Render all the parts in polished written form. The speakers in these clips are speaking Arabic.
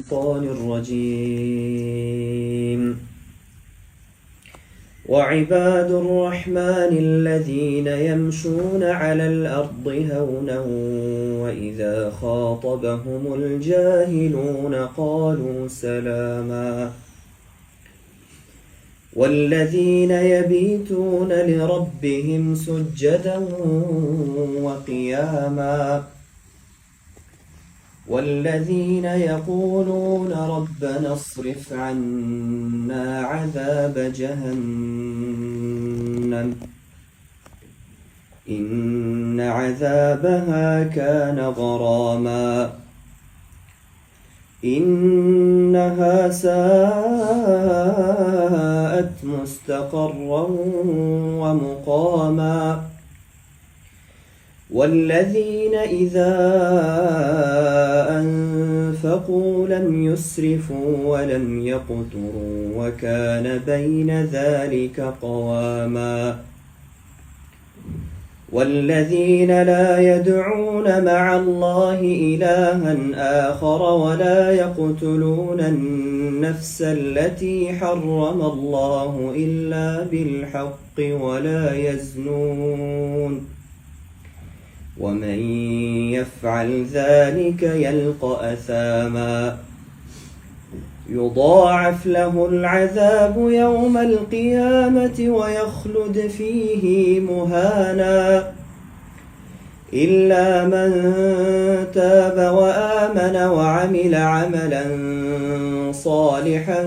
الشيطان الرجيم وعباد الرحمن الذين يمشون على الأرض هونا وإذا خاطبهم الجاهلون قالوا سلاما والذين يبيتون لربهم سجدا وقياما والذين يقولون ربنا اصرف عنا عذاب جهنم إن عذابها كان غراما إنها ساءت مستقرا ومقاما والذين إذا أنفقوا لم يسرفوا ولم يقتروا وكان بين ذلك قواما والذين لا يدعون مع الله إلها آخر ولا يقتلون النفس التي حرم الله إلا بالحق ولا يزنون ومن يفعل ذلك يلقى أثاما يضاعف له العذاب يوم القيامة ويخلد فيه مهانا إلا من تاب وآمن وعمل عملا صالحا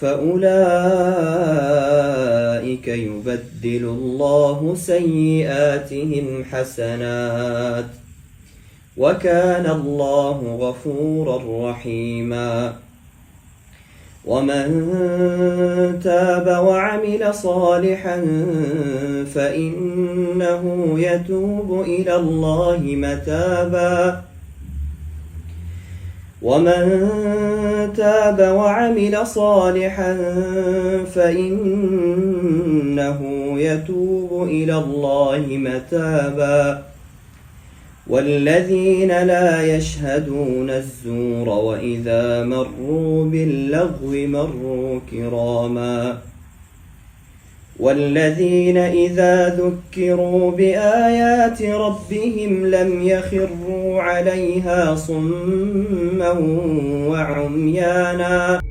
فأولئك يبدل الله سيئاتهم حسنات وكان الله غفورا رحيما ومن تاب وعمل صالحا فإنه يتوب إلى الله متابا ومن تاب وعمل صالحا فإنه يتوب إلى الله متابا والذين لا يشهدون الزور وإذا مروا باللغو مروا كراما والذين إذا ذكروا بآيات ربهم لم يخروا عليها صما وعميانا